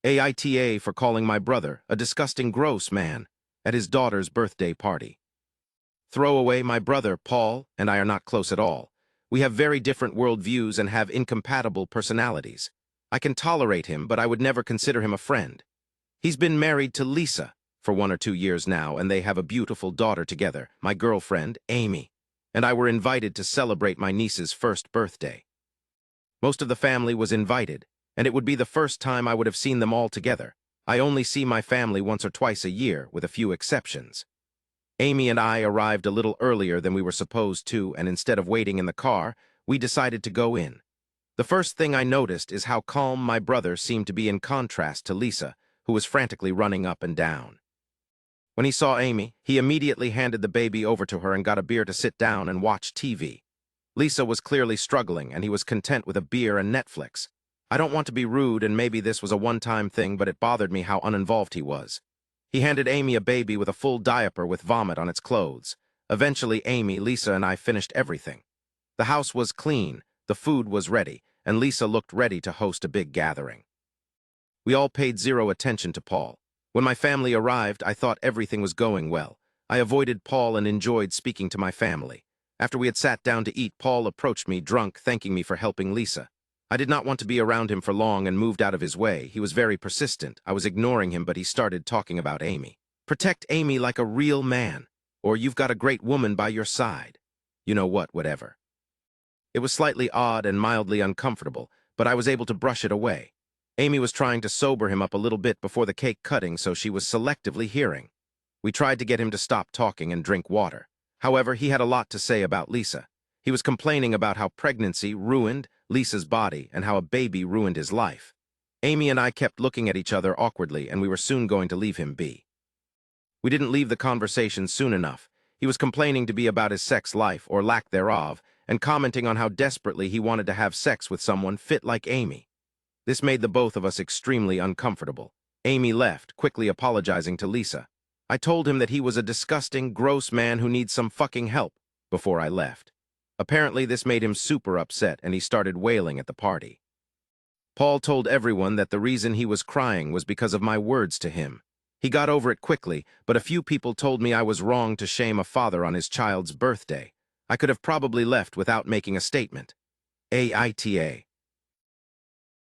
AITA for calling my brother a disgusting gross man at his daughter's birthday party. Throw away my brother, Paul, and I are not close at all. We have very different worldviews and have incompatible personalities. I can tolerate him, but I would never consider him a friend. He's been married to Lisa for 1 or 2 years now, and they have a beautiful daughter together, my girlfriend, Amy, and I were invited to celebrate my niece's first birthday. Most of the family was invited, and it would be the first time I would have seen them all together. I only see my family once or twice a year, with a few exceptions. Amy and I arrived a little earlier than we were supposed to, and instead of waiting in the car, we decided to go in. The first thing I noticed is how calm my brother seemed to be in contrast to Lisa, who was frantically running up and down. When he saw Amy, he immediately handed the baby over to her and got a beer to sit down and watch TV. Lisa was clearly struggling, and he was content with a beer and Netflix. I don't want to be rude, and maybe this was a one-time thing, but it bothered me how uninvolved he was. He handed Amy a baby with a full diaper with vomit on its clothes. Eventually, Amy, Lisa, and I finished everything. The house was clean, the food was ready, and Lisa looked ready to host a big gathering. We all paid zero attention to Paul. When my family arrived, I thought everything was going well. I avoided Paul and enjoyed speaking to my family. After we had sat down to eat, Paul approached me drunk, thanking me for helping Lisa. I did not want to be around him for long and moved out of his way. He was very persistent. I was ignoring him, but he started talking about Amy. Protect Amy like a real man, or you've got a great woman by your side. You know what, whatever. It was slightly odd and mildly uncomfortable, but I was able to brush it away. Amy was trying to sober him up a little bit before the cake cutting, so she was selectively hearing. We tried to get him to stop talking and drink water. However, he had a lot to say about Lisa. He was complaining about how pregnancy ruined Lisa's body and how a baby ruined his life. Amy and I kept looking at each other awkwardly, and we were soon going to leave him be. We didn't leave the conversation soon enough. He was complaining to be about his sex life, or lack thereof, and commenting on how desperately he wanted to have sex with someone fit like Amy. This made the both of us extremely uncomfortable. Amy left, quickly apologizing to Lisa. I told him that he was a disgusting, gross man who needs some fucking help before I left. Apparently, this made him super upset, and he started wailing at the party. Paul told everyone that the reason he was crying was because of my words to him. He got over it quickly, but a few people told me I was wrong to shame a father on his child's birthday. I could have probably left without making a statement. AITA.